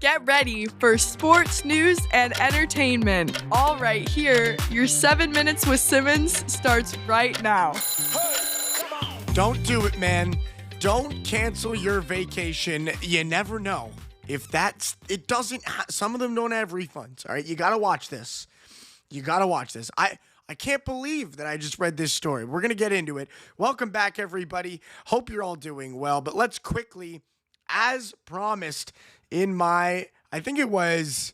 Get ready for sports news and entertainment. All right, here, your 7 minutes with Simmons starts right now. Don't do it, man. Don't cancel your vacation. You never know. If that's, it doesn't, some of them don't have refunds, all right? You got to watch this. I can't believe that I just read this story. We're going to get into it. Welcome back, everybody. Hope you're all doing well. But let's quickly, as promised in I think it was,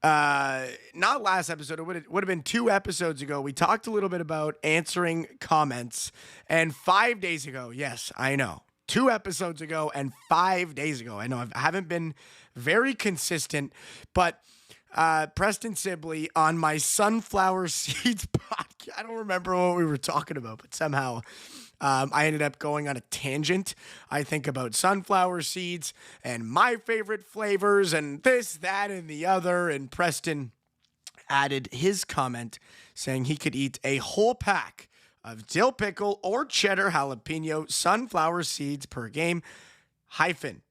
not last episode, it would have been 2 episodes ago. We talked a little bit about answering comments. And 5 days ago, yes, I know. 2 episodes ago and 5 days ago. I know I haven't been very consistent, but Preston Sibley on my Sunflower Seeds podcast. I don't remember what we were talking about, but somehow I ended up going on a tangent. I think about sunflower seeds and my favorite flavors and this, that, and the other. And Preston added his comment saying he could eat a whole pack of dill pickle or cheddar jalapeno sunflower seeds per game,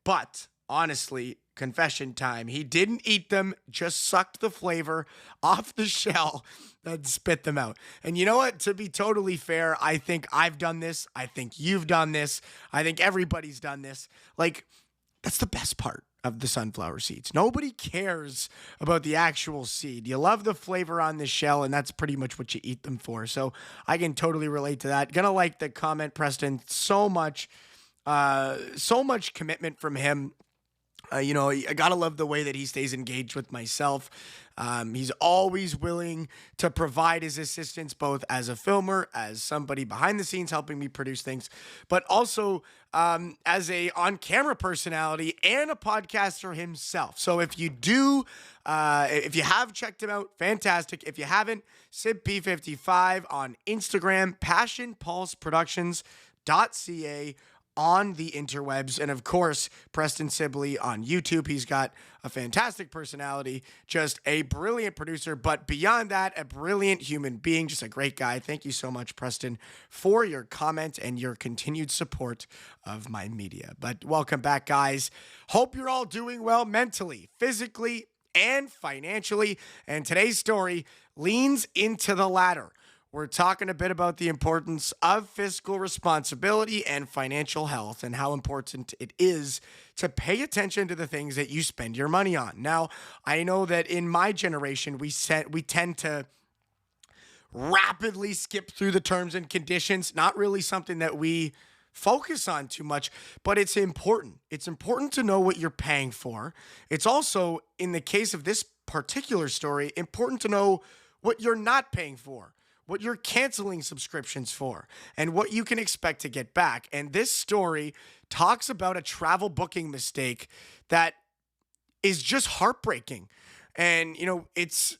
but honestly, confession time, he didn't eat them, just sucked the flavor off the shell and spit them out. And you know what? To be totally fair, I think I've done this. I think you've done this. I think everybody's done this. Like, that's the best part of the sunflower seeds. Nobody cares about the actual seed. You love the flavor on the shell, and that's pretty much what you eat them for. So I can totally relate to that. Gonna like the comment, Preston. So much commitment from him. I gotta love the way that he stays engaged with myself. He's always willing to provide his assistance, both as a filmer, as somebody behind the scenes helping me produce things, but also as a on-camera personality and a podcaster himself. So if you have checked him out, fantastic. If you haven't, SibP55 on Instagram, PassionPulseProductions.ca on the interwebs, and of course, Preston Sibley on YouTube. He's got a fantastic personality, just a brilliant producer, but beyond that, a brilliant human being, just a great guy. Thank you so much, Preston, for your comment and your continued support of my media. But welcome back, guys. Hope you're all doing well mentally, physically, and financially. And today's story leans into the latter. We're talking a bit about the importance of fiscal responsibility and financial health and how important it is to pay attention to the things that you spend your money on. Now, I know that in my generation, we tend to rapidly skip through the terms and conditions, not really something that we focus on too much, but it's important. It's important to know what you're paying for. It's also, in the case of this particular story, important to know what you're not paying for, what you're canceling subscriptions for, and what you can expect to get back. And this story talks about a travel booking mistake that is just heartbreaking. And, it's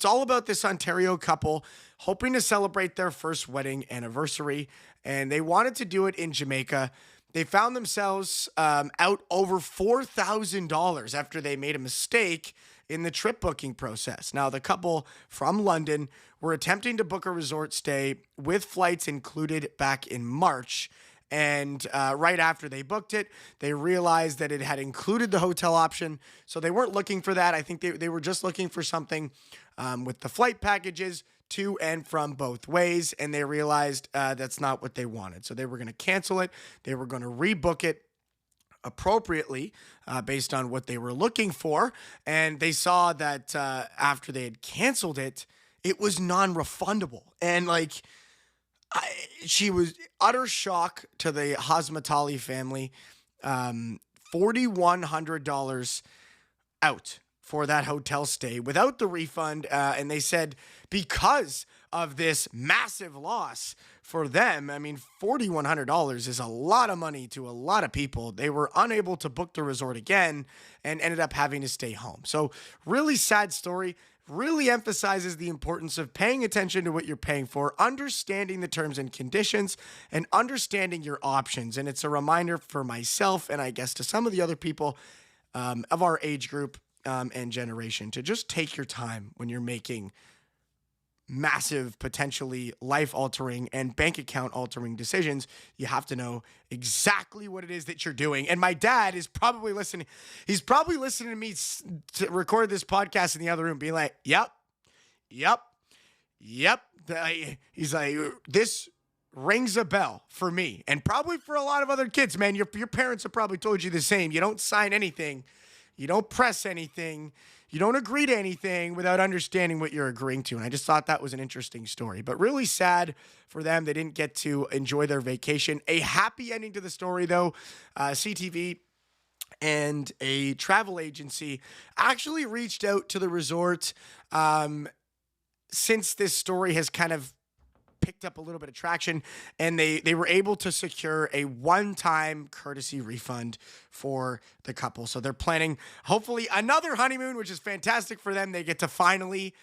all about this Ontario couple hoping to celebrate their first wedding anniversary, and they wanted to do it in Jamaica. They found themselves out over $4,000 after they made a mistake in the trip booking process. Now, the couple from London were attempting to book a resort stay with flights included back in March. And right after they booked it, they realized that it had included the hotel option. So they weren't looking for that. I think they were just looking for something with the flight packages to and from both ways. And they realized that's not what they wanted. So they were going to cancel it. They were going to rebook it appropriately based on what they were looking for. And they saw that after they had canceled it, it was non-refundable. And she was utter shock to the Hazmatali family. $4,100 out for that hotel stay without the refund. And they said because of this massive loss for them, I mean, $4,100 is a lot of money to a lot of people. They were unable to book the resort again and ended up having to stay home. So really sad story. Really emphasizes the importance of paying attention to what you're paying for, understanding the terms and conditions, and understanding your options. And it's a reminder for myself and I guess to some of the other people of our age group and generation to just take your time when you're making massive, potentially life-altering and bank account-altering decisions, you have to know exactly what it is that you're doing. And my dad is probably listening. He's probably listening to me to record this podcast in the other room, being like, yep. He's like, this rings a bell for me, and probably for a lot of other kids, man. Your parents have probably told you the same. You don't sign anything. You don't press anything. You don't agree to anything without understanding what you're agreeing to. And I just thought that was an interesting story, but really sad for them. They didn't get to enjoy their vacation. A happy ending to the story, though. CTV and a travel agency actually reached out to the resort since this story has kind of picked up a little bit of traction, and they were able to secure a one-time courtesy refund for the couple. So they're planning hopefully another honeymoon, which is fantastic for them. They get to finally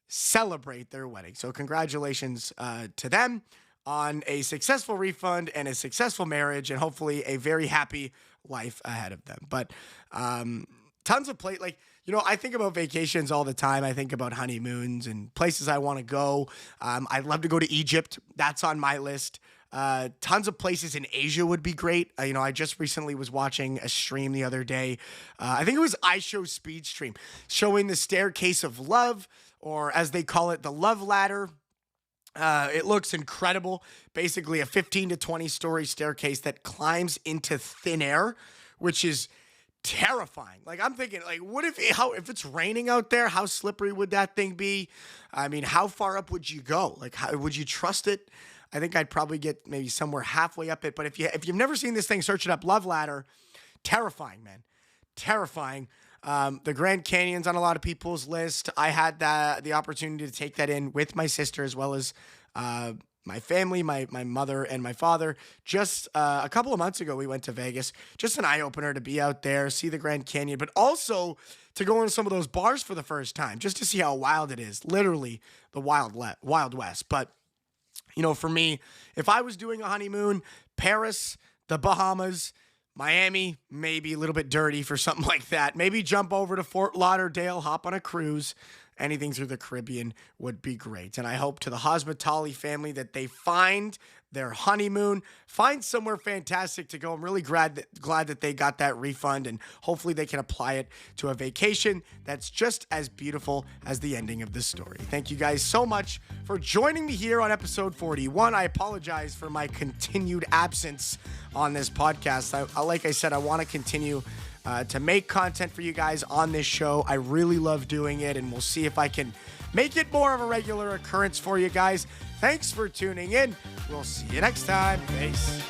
celebrate their wedding. So congratulations to them on a successful refund and a successful marriage, and hopefully a very happy life ahead of them. But tons of I think about vacations all the time. I think about honeymoons and places I want to go. I'd love to go to Egypt. That's on my list. Tons of places in Asia would be great. I just recently was watching a stream the other day. I think it was iShow Speed Stream, showing the Staircase of Love, or as they call it, the Love Ladder. It looks incredible. Basically a 15 to 20 story staircase that climbs into thin air, which is terrifying. I'm thinking, what if it's raining out there, how slippery would that thing be? I mean, how far up would you go? How would you trust it? I think I'd probably get maybe somewhere halfway up it. But if you've never seen this thing, search it up. Love Ladder. Terrifying, man. Terrifying. The Grand Canyon's on a lot of people's list. I had the opportunity to take that in with my sister, as well as my family, my mother and my father. Just a couple of months ago, we went to Vegas. Just an eye-opener to be out there, see the Grand Canyon, but also to go into some of those bars for the first time, just to see how wild it is. Literally the Wild West. But, for me, if I was doing a honeymoon, Paris, the Bahamas, Miami, maybe a little bit dirty for something like that. Maybe jump over to Fort Lauderdale, hop on a cruise. Anything through the Caribbean would be great. And I hope to the Hospitality family that they find their honeymoon, find somewhere fantastic to go. I'm really glad that they got that refund, and hopefully they can apply it to a vacation that's just as beautiful as the ending of this story. Thank you guys so much for joining me here on episode 41. I apologize for my continued absence on this podcast. Like I said, I want to continue to make content for you guys on this show. I really love doing it, and we'll see if I can make it more of a regular occurrence for you guys. Thanks for tuning in. We'll see you next time. Peace.